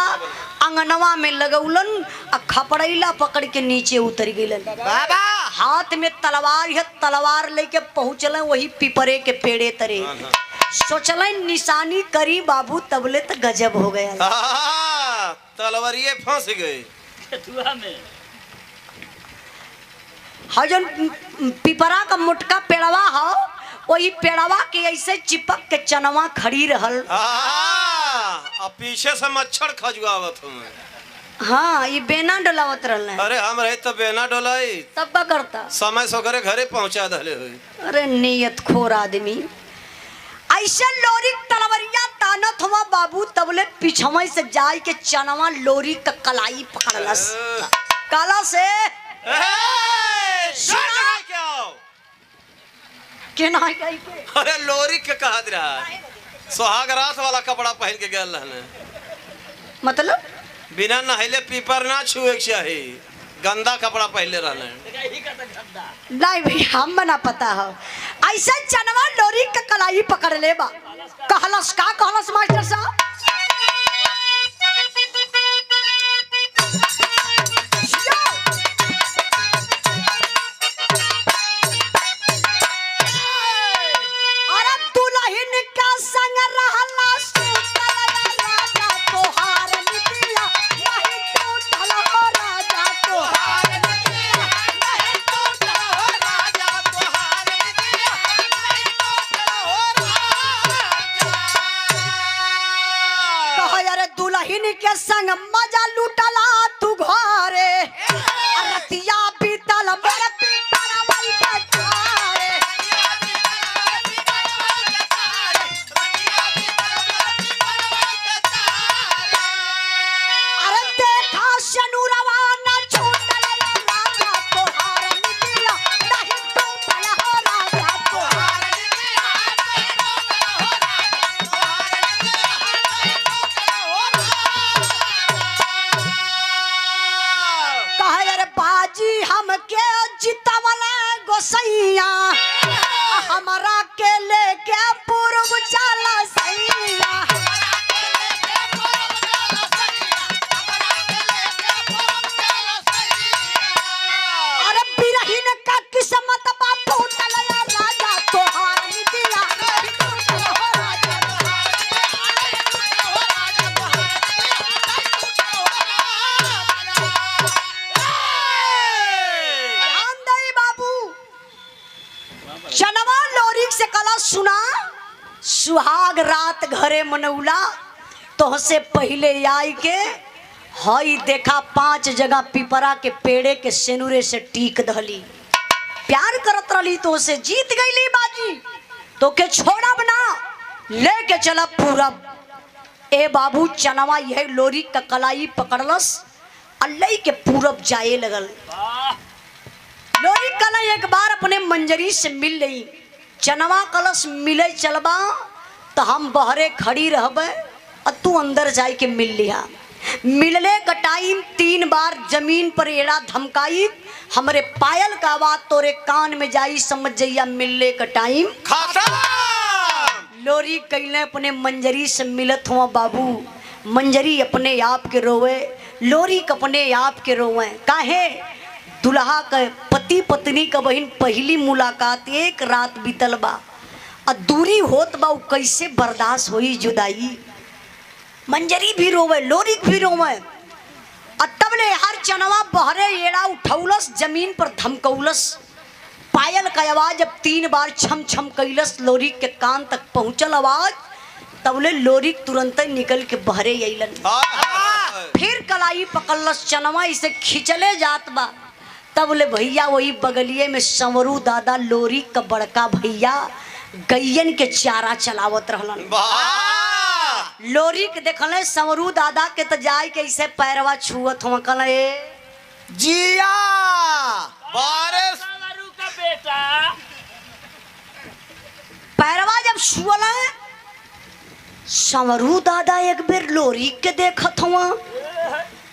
S1: अंगनवा में लगौलन आ खपड़ैला पकड़ के नीचे उतर गइलन।
S3: बाबा
S1: हाथ में तलवार है, तलवार लेके पहुंचल वही पिपरे के पेड़े तरे। सोचल निशानी करी बाबू, तबले तो गजब हो गया।
S2: तलवारिये फंस गई
S1: जन पिपरा का मोटका पेड़वा हो, वही पेड़वा के ऐसे चिपक के चनवा खड़ी रहल।
S2: अब पीछे से मच्छर खजुआवत हूँ।
S1: हाँ, ये बेना डोलावत रहल।
S2: अरे हम रहे तो बेना डोलाई,
S1: तब का करता
S2: समय सो करे घरे पहुंचा दले हुई।
S1: अरे नियत खोर आदमी। ऐसे लोरी तलवरिया तानत हुआ बाबू, तबले पिछवा से जाय के चनवा लोरी का कलाई पकड़लस। काला से
S2: अरे लोरी के कहा रहा सुहाग रात वाला कपड़ा पहन के गल रहने,
S1: मतलब
S2: बिना नहले पीपर ना छुए के चाही, गंदा कपड़ा पहले रहने।
S1: नहीं भाई, हम ना पता हो। ऐसा चनवा लोरी का कलाई पकड़ ले बा। कहलस का कहलस मास्टर साहब? के संग मजा लूटला तू घरे, रतिया बीतल बड़ पिपरवल के तारे। अरे देखा शनुरवा न छूटल राजा तोहार निदिया, नहीं टूटल हो राजा तोहार निदिया, नहीं टूटल हो राजा तोहार बाजी हमके जितवल गोसैया, हमारा के लेके पूर्व चला सैया। अरे बिरहिन का किस्मत बा फूटल राजा तोहार निदिया, नहीं टूटल हो राजा तोहार चनवा लोरी से कला सुना। सुहाग रात घरे मनौला, तो से पहले आई के हई देखा 5 जगह पिपरा के पेड़े के सेनुरे से टीक दहली। प्यार करत रही तो से जीत गईली बाजी, तो के छोड़ब ना, लेके चला पूरब। ए बाबू चनवा यह लोरी का कलाई पकड़लस, अल्लाह के पूरब जाए लगल। लोरी कला एक बार अपने मंजरी से मिल रही, चनवा कलश मिले चलबा तो हम बहरे खड़ी रहबे और तू अंदर जाए के मिल लिया। मिलले का टाइम 3 बार जमीन पर एड़ा धमकाई, हमरे पायल का आवाज तोरे कान में जाई, समझ जइया मिलले का टाइम खत्म। लोरी कैले अपने मंजरी से मिलत हुआ बाबू, मंजरी अपने आप के रोवे, लोरी अपने आप के रोवे। काहे? दुल्हा का पति पत्नी का बहन पहली मुलाकात, एक रात बीतल बा, और दूरी होत बा, कैसे बर्दाश्त होई जुदाई। मंजरी भी रोवे, लोरी भी रोवे। और तब ले हर चनवा बहरे एड़ा उठौलस, जमीन पर धमकौलस। पायल का आवाज जब 3 बार छम छम कैलस, लोरी के कान तक पहुंचल आवाज, तबले लोरी तुरंत निकल के बहरे अइलन। फिर कलाई पकड़लस चनवा, इसे खिंचले जात बा। तब ले भैया वही बगलिए में संवरू दादा लोरी का बड़का भैया गैयन के चारा चलावत रहलन। लोरी के देखले संवरू दादा के तो जाय के ऐसे पैरवा छुअत हम कले
S3: जिया
S2: बारिश
S4: संवरू का बेटा।
S1: पैरवा जब छुअला, संवरू दादा एक बेर लोरी के देखत हुआ,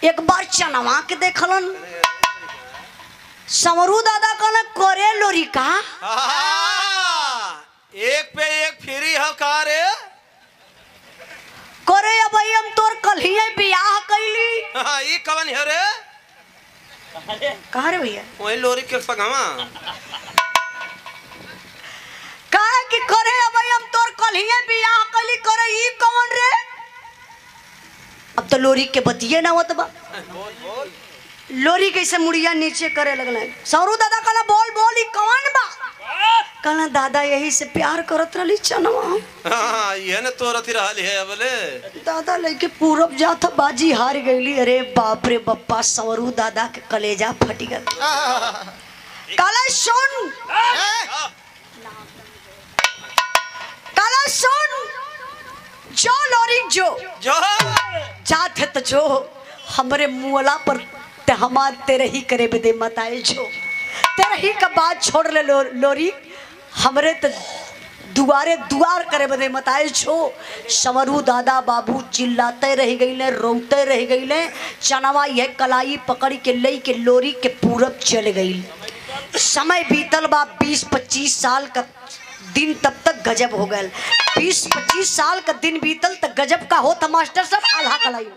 S1: एक बार चनवा के देखलन। समरू दादा कहना करे लोरी का
S2: एक पे एक फ्री है का रे?
S1: करे अब हम तोर कलिए बियाह कैली।
S2: ई कवन है रे?
S1: कहा रे भैया?
S2: वही लोरी के संगवा
S1: कहा कि करे अब हम तोर कलिए बियाह कैली। करे ई कौन रे? अब तो लोरी के बतिये ना होत बा। लोरी कैसे मुड़िया नीचे करे लगल। सौरू दादा कहला बोल बोल ई कौन बा? कहला दादा यही से प्यार करत रही चनवा।
S2: हां ये न तो रति रहल है बोले।
S1: दादा लेके पूरब जात बाजी हार गईली। अरे बाप रे बप्पा सौरू दादा के कलेजा फट गल। कहला सुन कहला सुन जो लोरी जो जात है तो जो हमरे मुअला पर ते हमार तेरे ही करे बदे मत आए जो तेरे ही का बात छोड़ ले लोरी हमरे तो दुआरे दुआर करे बदे मत आए छो। समरू दादा बाबू चिल्लाते रह गईले रोते रह गईले। चनवा यह कलाई पकड़ के लई के लोरी के पूरब चल गई। समय बीतल बा 20-25 साल का दिन तब तक गजब हो गए। 20-25 साल का दिन बीतल तक गजब का होता मास्टर साहब आल्हा कलाई।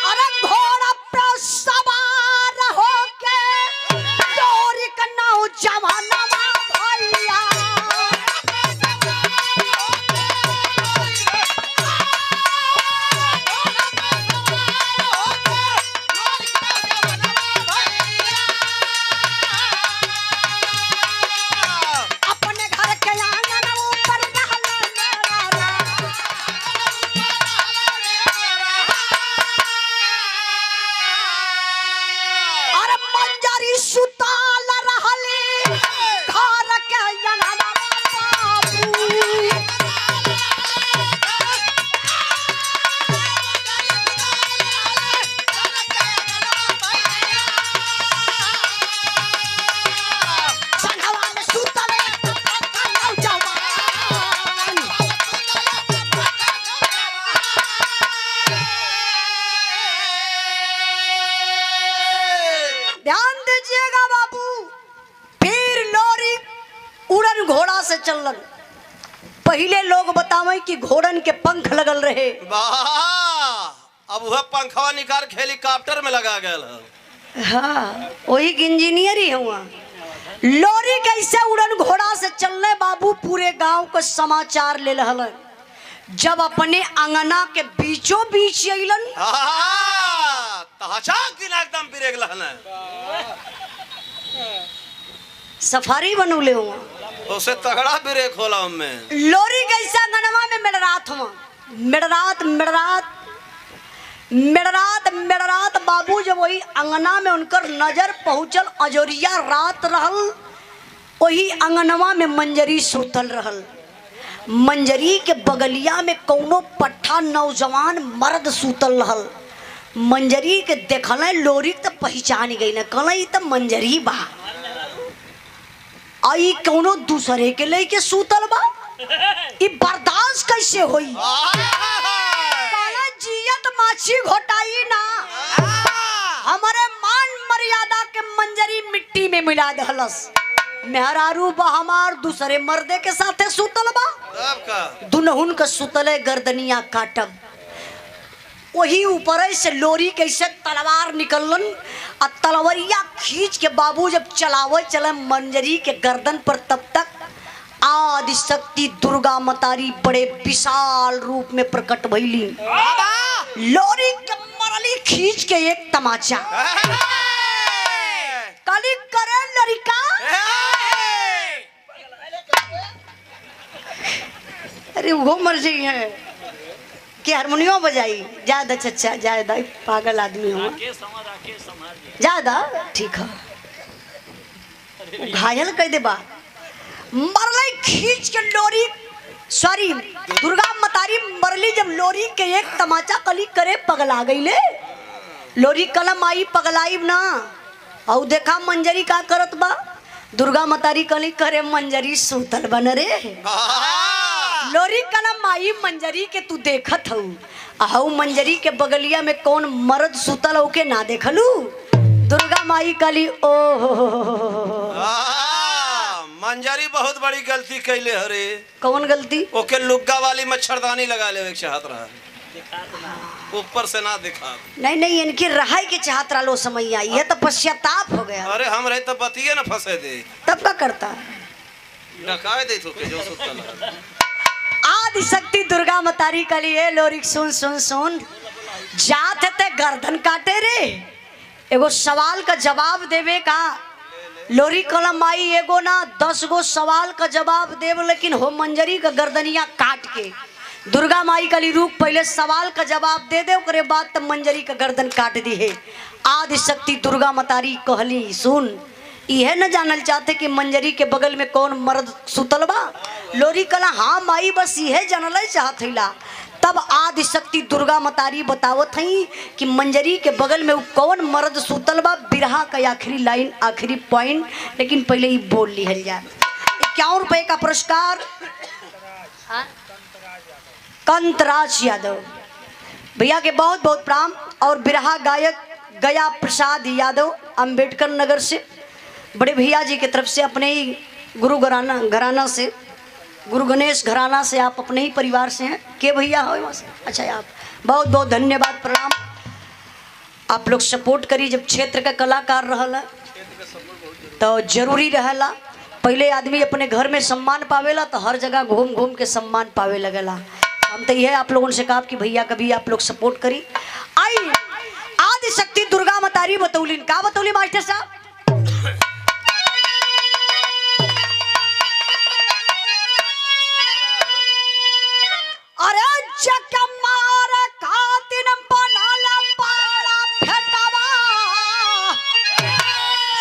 S1: अरे घोड़ा पर सवार होके लोरी का नाव जवाना भैया अपने घर के आंगन ऊपर अरे मंजरी सुताल रहली घर के आंगन बाबू। संगवा में सुतले जवान। ध्यान दीजिएगा बाबू। फिर लोरी उड़न घोड़ा से चलन। पहले लोग बतावे कि घोड़न के पंख लगल रहे।
S2: वाह अब वह पंखवा निकाल के हेलीकॉप्टर में लगा गया।
S1: हाँ वही इंजीनियर ही हुआ। लोरी कैसे उड़न घोड़ा से चलने बाबू पूरे गांव को समाचार ले रहलन। जब अपने अंगना के बीचों बीच अइलन
S2: दिन एकदम बिरेक लहन
S1: सफारी बनौले हुआ।
S2: उसे तगड़ा ब्रेक होला उनमें।
S1: लोरी कैसा गनवा में मेड़रात हुआ। मेड़रात मेड़रात मेड़रात मेड़रात बाबू जब वही अंगना में उनकर नजर पहुंचल। अजोरिया रात रहल। वही अंगनवा में मंजरी सुतल रहल। मंजरी के बगलिया में कौनो पट्ठा नौजवान मर्द सुतल रहल। मंजरी के देखल लोरी तो पहचान गई न कहल तो मंजरी बा। आई कौनो दूसरे के लेके सुतल बा। ई बर्दाश्त कैसे होई? जियत माछी घोटाई ना। हमारे मान मर्यादा के मंजरी मिट्टी में मिला दहलस। मेहरारू बा हमार दूसरे मर्दे के साथे सुतल बा। दुनहुन का सुतले गर्दनिया काटब। वही ऊपर से लोरी कैसे तलवार निकलन और तलवरिया खींच के बाबू जब चलावे चले मंजरी के गर्दन पर। तब तक आदि शक्ति दुर्गा मतारी बड़े विशाल रूप में प्रकट भइली। लोरी के मरली खींच के एक तमाचा। कली करे लड़का अरे वो मर गई है कि हारमोनियम बजाई। ज्यादा चचा ज्यादा पागल आदमी हो ज्यादा ठीक है। घायल कह दे बा मरले खींच के लोरी सॉरी दुर्गा मतारी मरली। जब लोरी के एक तमाचा कली करे पगला गई ले। लोरी कलम आई पगलाई ना। और देखा मंजरी का करत बा। दुर्गा मतारी कली करे मंजरी सुतल बन रे। लोरी कलम माई मंजरी के तू देखत हऊ आहू मंजरी के बगलिया में कौन मर्द सुतल हो के ना देखलू दुर्गा माई कली ओ
S2: मंजरी बहुत बड़ी गलती कैले हरे।
S1: कौन गलती?
S2: ओके लुग्गा वाली मच्छरदानी लगा ले चाहत रहा, ऊपर से ना दिखा।
S1: नहीं नहीं इनकी रहाई के चाहत रहा लो समय आई है तो पश्चाताप हो गया।
S2: अरे हम रहे तो बतिये ना फंसे दे
S1: तब क्या करता
S2: डकाए दे तो के जो सुतल है।
S1: आदि शक्ति दुर्गा मतारी के लिए लोरिक सुन सुन सुन जात ते गर्दन काटे रे। एगो सवाल का जवाब देवे का लोरी कलम आई एगो ना 10 गो सवाल का जवाब देव लेकिन हो मंजरी का गर्दनिया काट के दुर्गा माई कली रूप पहले सवाल का जवाब दे दे ओकरे बाद तब मंजरी का गर्दन काट दी है। आदि शक्ति दुर्गा मतारी कहली सुन यह न जानल चाहते कि मंजरी के बगल में कौन मर्द सुतल बा। लोरी कला हाँ माई बस यह जानल चाहत हिला। तब आदि शक्ति दुर्गा मतारी बतावत हई कि मंजरी के बगल में कौन मर्द सुतल बा। बिरहा का आखिरी लाइन आखिरी पॉइंट लेकिन पहले ही बोल लिहल जाए। 51 रुपए का पुरस्कार कंतराज यादव भैया के बहुत बहुत प्रणाम। और बिरहा गायक गया प्रसाद यादव अंबेडकर नगर से बड़े भैया जी की तरफ से अपने ही गुरु घराना से गुरु गणेश घराना से आप अपने ही परिवार से हैं के भैया हो वहाँ से। अच्छा आप बहुत बहुत धन्यवाद प्रणाम। आप लोग सपोर्ट करी जब क्षेत्र का कलाकार रहला तो जरूरी रहला। पहले आदमी अपने घर में सम्मान पावेला तो हर जगह घूम घूम के सम्मान पावे लगेला। हम तो यह आप लोगों से कहा कि भैया कभी आप लोग सपोर्ट करी। आई आदि शक्ति दुर्गा मतारी बतौलिन का बतौली मास्टर साहब। अरे चकमार खातिन बनाला पाड़ा फेटवा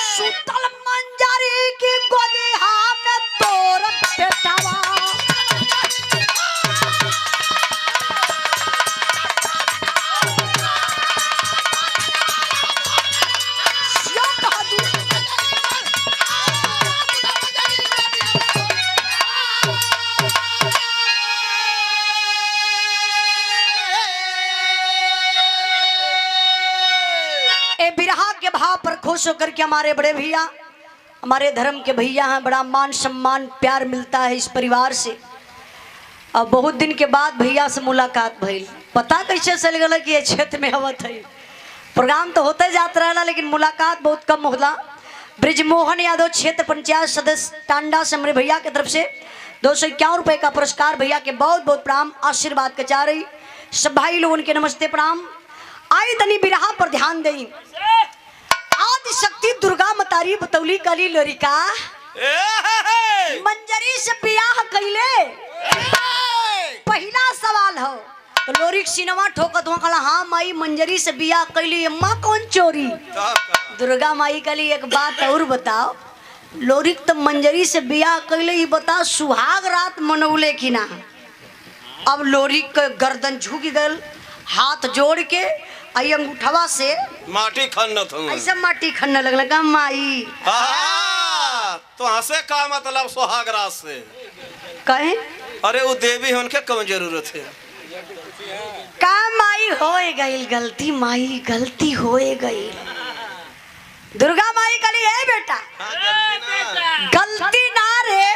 S1: सुतल मंजरी की गोदिया में तोर बेटवा। बिरहा के भाव पर खुश होकर के हमारे बड़े भैया हमारे धर्म के भैया हैं। बड़ा मान सम्मान प्यार मिलता है इस परिवार से। अब बहुत दिन के बाद भैया से मुलाकात भइल। पता कैसे चल गया कि ये क्षेत्र में हवत है। प्रोग्राम तो होते जाता रहा लेकिन मुलाकात बहुत कम होला। ब्रिजमोहन यादव क्षेत्र पंचायत सदस्य टांडा से हमारे भैया की तरफ से 251 रुपए का पुरस्कार। भैया के बहुत बहुत प्रणाम आशीर्वाद के चाह रही सब भाई लोगों के नमस्ते प्रणाम। आई तनी बिरहा पर ध्यान दें। आदि शक्ति दुर्गा मतारी बतौली कली लड़का मंजरी से बियाह कैले। पहला सवाल हो तो लोरिक सिनेमा ठोकत हो कला हाँ माई मंजरी से बियाह कैली अम्मा कौन चोरी। दुर्गा माई कली एक बात और बताओ लोरिक तो मंजरी से बियाह कैले ही बता सुहाग रात मनौले कि ना। अब लोरिक के गर्दन झुक गल हाथ जोड़ के आई अंगूठवा से
S2: माटी खन्नत हूँ
S1: ऐसा माटी खन्ना लगला का माई।
S2: तो हंसे का मतलब सुहाग रात से
S1: कहे
S2: अरे वो देवी है उनके कम जरूरत है
S1: का माई होए गई गलती माई गलती होए गई। दुर्गा माई कली है बेटा गलती ना रे।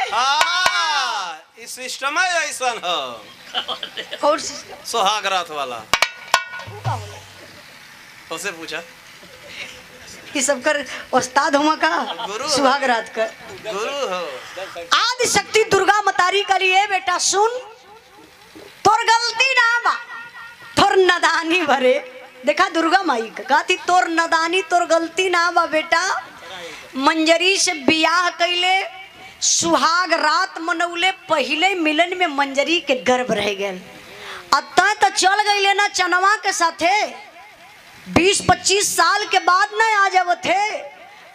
S2: इस सिस्टम है ऐसा है
S1: और सिस्टम
S2: सुहाग रात वाला उसे पूछा
S1: कि सब कर उस्ताद हुआ का सुहाग रात का
S2: गुरु हो।
S1: आदि शक्ति दुर्गा मतारी का लिए बेटा सुन तोर गलती ना बा तोर नदानी भरे। देखा दुर्गा माई का कहती तोर नदानी तोर गलती ना बा बेटा। मंजरी से बियाह कैले सुहाग रात मनौले पहले मिलन में मंजरी के गर्भ रह गए। अब तो चल गई ना चनवा के साथे 20-25 साल के बाद न आ जाव थे।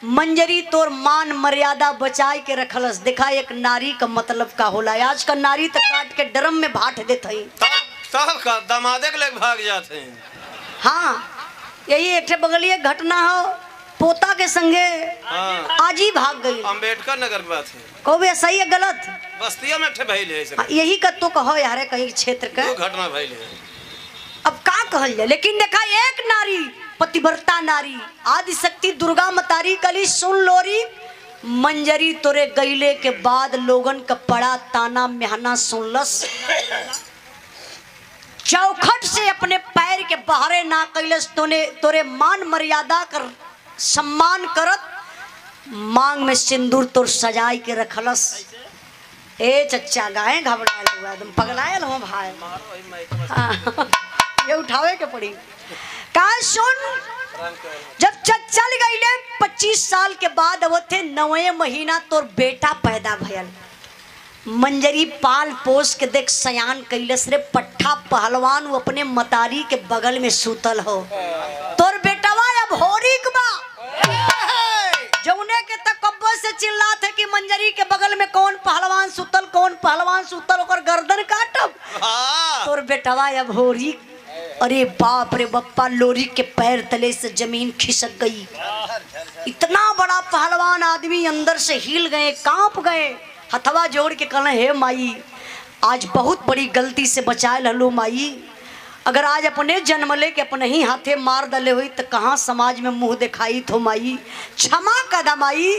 S1: मंजरी तोर मान मर्यादा बचाए के रखलस। देखा एक नारी का मतलब का होला। आज का नारी तो काट के ड्रम में भाट देते ही
S2: तब का दमादे के लेके भाग जाते हैं।
S1: हाँ यही एक बगलिए घटना हो पोता के संगे
S2: हाँ।
S1: आज ही भाग गई।
S2: अम्बेडकर नगर में बात है।
S1: को भी सही है गलत?
S2: बस्तिया में ठे भइल है ऐसे।
S1: यही का तो कहो यार कहीं क्षेत्र का
S2: दो घटना भइल है।
S1: अब का कहल जाए, लेकिन देखा एक नारी पतिव्रता नारी आदि शक्ति दुर्गा मतारी कली सुन लोरी मंजरी तोरे गईले के बाद लोगन का पड़ा ताना मेहना सुनलस। चौखट से अपने पैर के बहरे ना कैलस तोरे मान मर्यादा कर सम्मान करत मांग में सिंदूर तोर सजाई के रखलस। ए चच्चा गाय घबराए हुआ एकदम पगलायल हो भाई। हाँ, ये उठावे के पड़ी का सुन। जब चल गईले 25 साल के बाद वो थे 9वें महीना तोर बेटा पैदा भयल। मंजरी पाल पोस के देख सयान कैलस रे पट्ठा पहलवान वो अपने मतारी के बगल में सूतल हो। तोर बेटवा अब होरिक बा जौने के तकब्बर से चिल्लात है कि मंजरी के बगल में कौन पहलवान सुतल ओकर गर्दन काटब। तोर बेटवा अब होरिक। अरे बाप रे बप्पा लोरी के पैर तले से जमीन खिसक गई। इतना बड़ा पहलवान आदमी अंदर से हिल गए कांप गए। हथवा जोड़ के कहना हे माई आज बहुत बड़ी गलती से बचाए ललो माई। अगर आज अपने जन्मले के अपने ही हाथे मार दले हुई तो कहाँ समाज में मुंह दिखाई तो माई क्षमा कदा माई।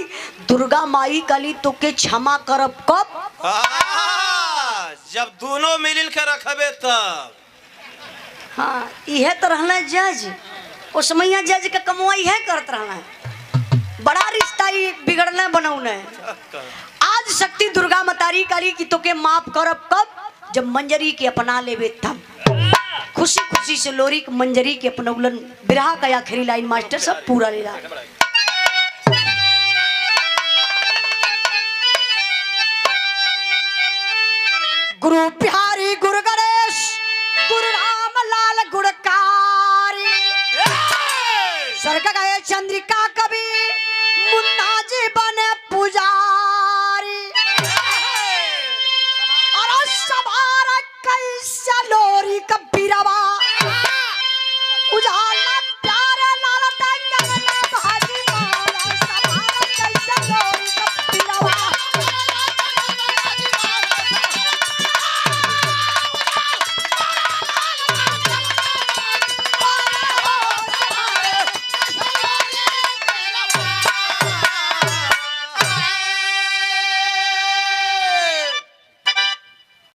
S1: दुर्गा माई कली तो के क्षमा करब कब?
S2: जब दोनों मिल के रखबे तब।
S1: हाँ यह तो रहना जज उस मैया जज के कमवाई है करत रहना है। बड़ा रिश्ता ही बिगड़ना बनौना है। आज शक्ति दुर्गा मतारी काली की तो के माफ करब कब? जब मंजरी के अपना लेवे तब। खुशी खुशी से लोरी के मंजरी के अपनौलन। बिरहा का आखिरी लाइन मास्टर सब पूरा ले रहा। गुरु बिहारी गुरु गणेश गुरु राम लाल गुणकारी स्वर्ग गए चंद्रिका